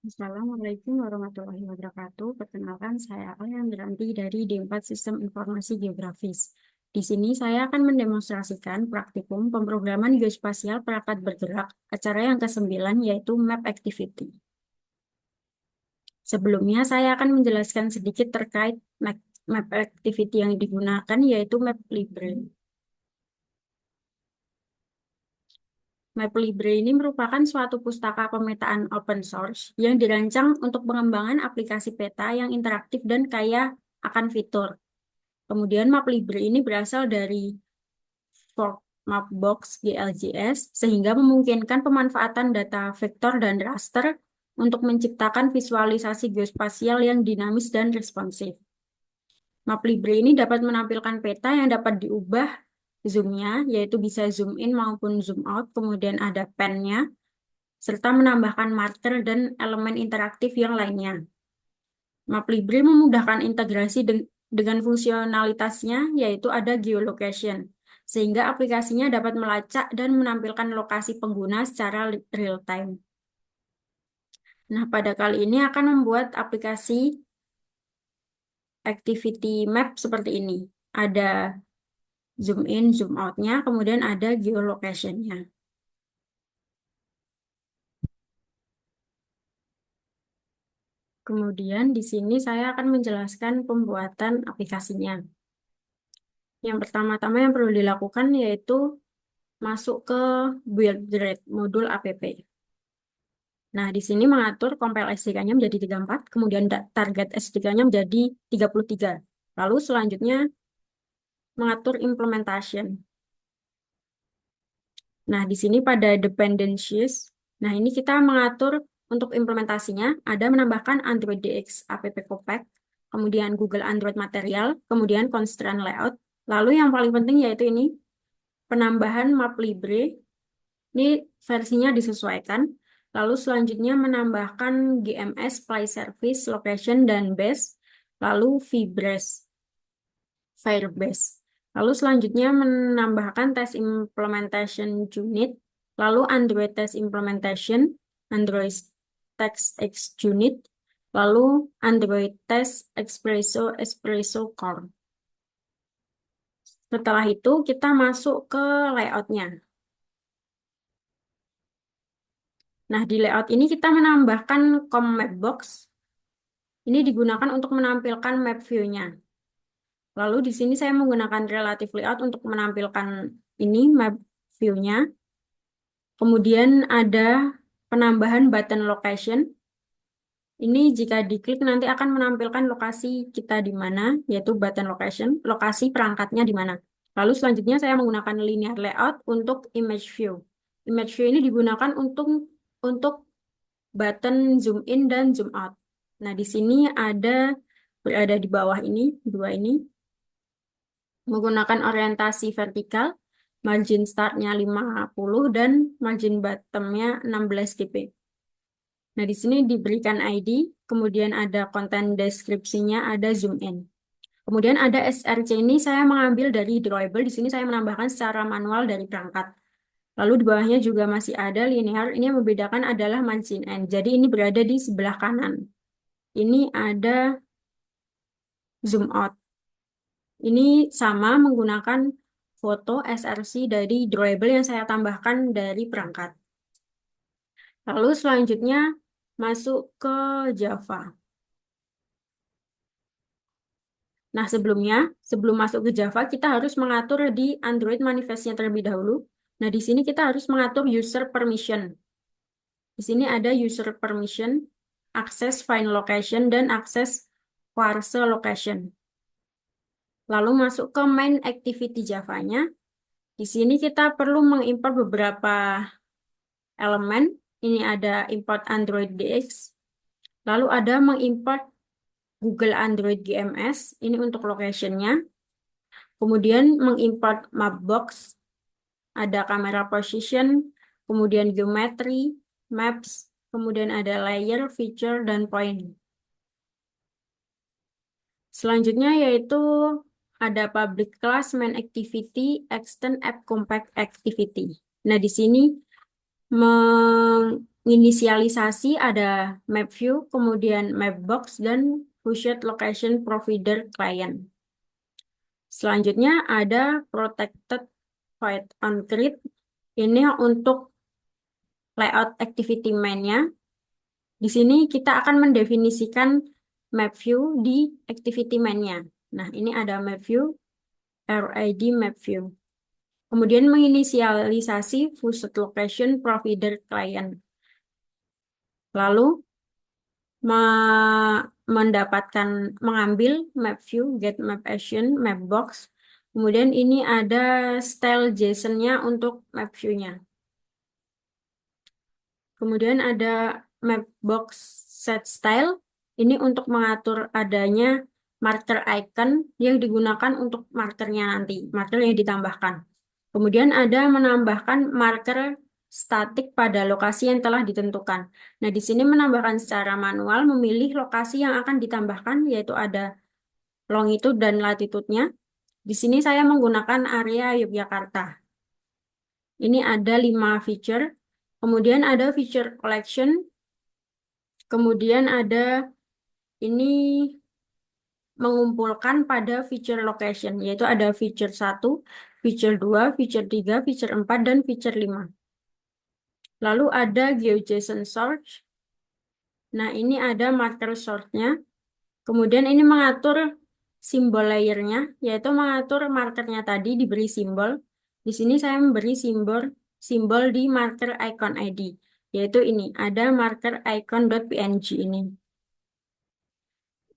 Assalamualaikum warahmatullahi wabarakatuh. Perkenalkan, saya Alia Miranti dari D4 Sistem Informasi Geografis. Di sini saya akan mendemonstrasikan praktikum pemrograman geospasial perangkat bergerak, acara yang ke-9 yaitu Map Activity. Sebelumnya, saya akan menjelaskan sedikit terkait Map Activity yang digunakan, yaitu MapLibre. MapLibre ini merupakan suatu pustaka pemetaan open source yang dirancang untuk pengembangan aplikasi peta yang interaktif dan kaya akan fitur. Kemudian MapLibre ini berasal dari fork Mapbox GLJS sehingga memungkinkan pemanfaatan data vektor dan raster untuk menciptakan visualisasi geospasial yang dinamis dan responsif. MapLibre ini dapat menampilkan peta yang dapat diubah zoom-nya, yaitu bisa zoom in maupun zoom out, kemudian ada pen-nya, serta menambahkan marker dan elemen interaktif yang lainnya. MapLibre memudahkan integrasi dengan fungsionalitasnya, yaitu ada geolocation, sehingga aplikasinya dapat melacak dan menampilkan lokasi pengguna secara real-time. Nah, pada kali ini akan membuat aplikasi activity map seperti ini. Ada zoom in, zoom out-nya, kemudian ada geolocation-nya. Kemudian di sini saya akan menjelaskan pembuatan aplikasinya. Yang pertama-tama yang perlu dilakukan yaitu masuk ke build rate modul app. Nah, di sini mengatur compile SDK-nya menjadi 34, kemudian target SDK-nya menjadi 33. Lalu selanjutnya mengatur implementation. Nah, di sini pada dependencies, nah ini kita mengatur untuk implementasinya, ada menambahkan Android DX app Compact, kemudian Google Android Material, kemudian constraint layout. Lalu yang paling penting yaitu ini, penambahan map libre, ini versinya disesuaikan. Lalu selanjutnya menambahkan GMS, Fly Service, Location, dan Base. Lalu VBase, Firebase. Lalu selanjutnya menambahkan Test Implementation Unit. Lalu Android Test Implementation, Android Text X Unit. Lalu Android Test Espresso Core. Setelah itu kita masuk ke layoutnya. Nah, di layout ini kita menambahkan COM Map Box. Ini digunakan untuk menampilkan map view-nya. Lalu di sini saya menggunakan relative layout untuk menampilkan ini map view-nya. Kemudian ada penambahan button location. Ini jika diklik nanti akan menampilkan lokasi kita di mana, yaitu button location, lokasi perangkatnya di mana. Lalu selanjutnya saya menggunakan linear layout untuk image view. Image view ini digunakan untuk button zoom in dan zoom out. Nah, di sini berada di bawah ini, dua ini, menggunakan orientasi vertikal, margin startnya 50 dan margin bottomnya 16 dp. Nah, di sini diberikan ID, kemudian ada konten deskripsinya, ada zoom in. Kemudian ada SRC ini saya mengambil dari drawable, di sini saya menambahkan secara manual dari perangkat. Lalu di bawahnya juga masih ada linear, ini yang membedakan adalah margin end. Jadi ini berada di sebelah kanan. Ini ada zoom out. Ini sama menggunakan foto SRC dari drawable yang saya tambahkan dari perangkat. Lalu selanjutnya masuk ke Java. Nah, sebelum masuk ke Java, kita harus mengatur di Android manifestnya terlebih dahulu. Nah, di sini kita harus mengatur user permission. Di sini ada user permission, akses find location, dan akses parse location. Lalu masuk ke main activity Java-nya. Di sini kita perlu mengimport beberapa elemen. Ini ada import Android DX. Lalu ada mengimport Google Android GMS. Ini untuk location-nya. Kemudian mengimport Mapbox. Ada camera position. Kemudian geometry, maps. Kemudian ada layer, feature, dan point. Selanjutnya yaitu ada public class, main activity, extend app compact activity. Nah, di sini inisialisasi ada map view, kemudian mapbox, dan Pushed Location Provider Client. Selanjutnya ada Protected Void on Grid. Ini untuk layout activity main-nya. Di sini kita akan mendefinisikan map view di activity main-nya. Nah, ini ada map view, RID map view. Kemudian menginisialisasi Pushed Location Provider Client. Lalu mendapatkan mengambil map view, get map action, map box. Kemudian ini ada style JSON-nya untuk map view-nya. Kemudian ada map box set style. Ini untuk mengatur adanya marker icon yang digunakan untuk markernya nanti, marker yang ditambahkan. Kemudian ada menambahkan marker statik pada lokasi yang telah ditentukan. Nah, di sini menambahkan secara manual, memilih lokasi yang akan ditambahkan, yaitu ada longitude dan latitude-nya. Di sini saya menggunakan area Yogyakarta. Ini ada 5 feature. Kemudian ada feature collection. Kemudian ada ini mengumpulkan pada feature location, yaitu ada feature 1, feature 2, feature 3, feature 4, dan feature 5. Lalu ada GeoJSON search. Nah, ini ada marker source-nya. Kemudian ini mengatur simbol layer-nya, yaitu mengatur markernya tadi diberi simbol. Di sini saya memberi simbol di marker icon ID, yaitu ini, ada marker icon.png ini.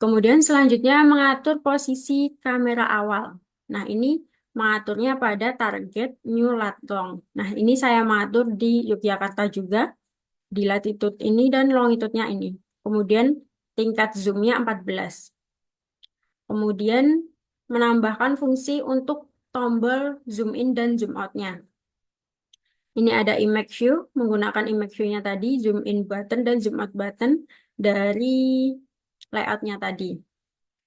Kemudian selanjutnya mengatur posisi kamera awal. Nah, ini mengaturnya pada target new lat long. Nah, ini saya mengatur di Yogyakarta juga, di latitude ini dan longitude-nya ini. Kemudian tingkat zoom-nya 14. Kemudian menambahkan fungsi untuk tombol zoom in dan zoom out-nya. Ini ada image view, menggunakan image view-nya tadi, zoom in button dan zoom out button dari layout-nya tadi.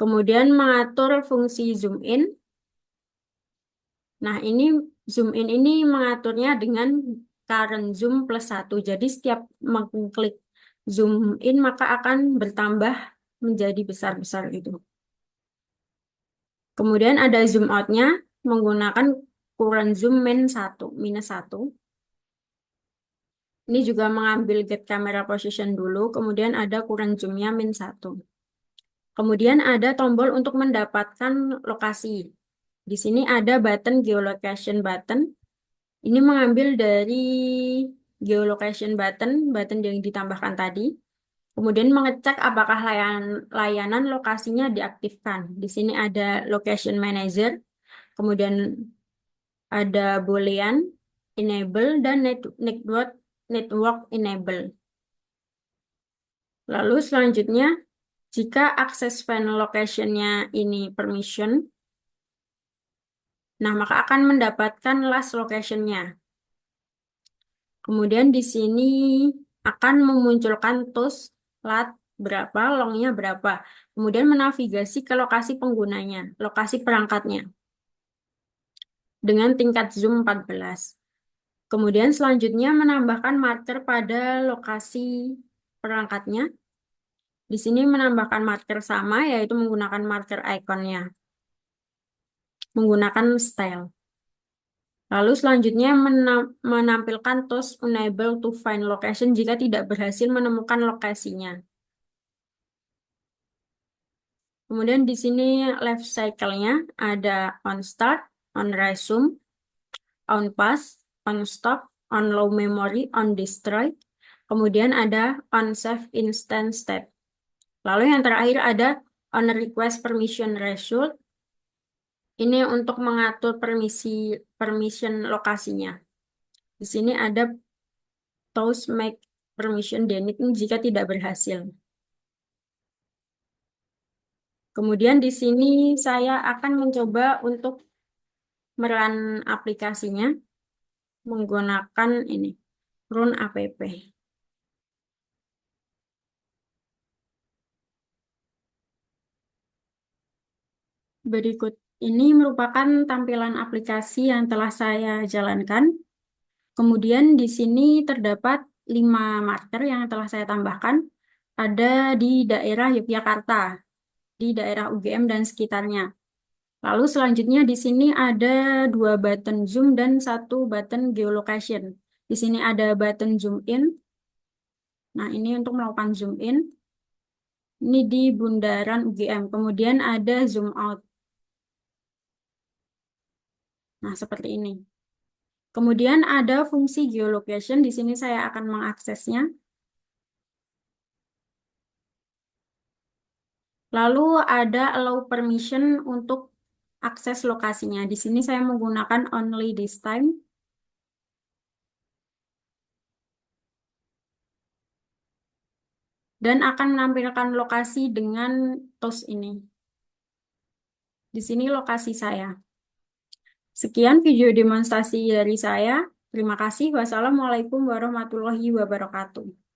Kemudian mengatur fungsi zoom in. Nah, ini zoom in ini mengaturnya dengan current zoom plus 1. Jadi setiap mengklik zoom in maka akan bertambah menjadi besar-besar gitu. Kemudian ada zoom out-nya menggunakan current zoom minus 1. Ini juga mengambil get camera position dulu, kemudian ada current zoom-nya -1. Kemudian ada tombol untuk mendapatkan lokasi. Di sini ada button geolocation button. Ini mengambil dari geolocation button yang ditambahkan tadi. Kemudian mengecek apakah layanan lokasinya diaktifkan. Di sini ada location manager, kemudian ada boolean enable dan network enable. Lalu selanjutnya, jika akses final location-nya ini permission, nah maka akan mendapatkan last location-nya. Kemudian di sini akan memunculkan toast, lat berapa, longnya berapa. Kemudian menavigasi ke lokasi penggunanya, lokasi perangkatnya dengan tingkat zoom 14. Kemudian selanjutnya menambahkan marker pada lokasi perangkatnya. Di sini menambahkan marker sama, yaitu menggunakan marker ikonnya, menggunakan style. Lalu selanjutnya menampilkan toast unable to find location jika tidak berhasil menemukan lokasinya. Kemudian di sini life cycle-nya ada on start, on resume, on pass, on stop, on low memory, on destroy. Kemudian ada on save instance step. Lalu yang terakhir ada on request permission result. Ini untuk mengatur permission lokasinya. Di sini ada toast make permission denied jika tidak berhasil. Kemudian di sini saya akan mencoba untuk merun aplikasinya menggunakan ini, run app. Berikut ini merupakan tampilan aplikasi yang telah saya jalankan. Kemudian di sini terdapat 5 marker yang telah saya tambahkan ada di daerah Yogyakarta, di daerah UGM dan sekitarnya. Lalu selanjutnya di sini ada 2 button zoom dan 1 button geolocation. Di sini ada button zoom in. Nah, ini untuk melakukan zoom in. Ini di bundaran UGM. Kemudian ada zoom out. Nah, seperti ini. Kemudian ada fungsi geolocation. Di sini saya akan mengaksesnya. Lalu ada allow permission untuk akses lokasinya. Di sini saya menggunakan only this time. Dan akan menampilkan lokasi dengan tools ini. Di sini lokasi saya. Sekian video demonstrasi dari saya. Terima kasih. Wassalamualaikum warahmatullahi wabarakatuh.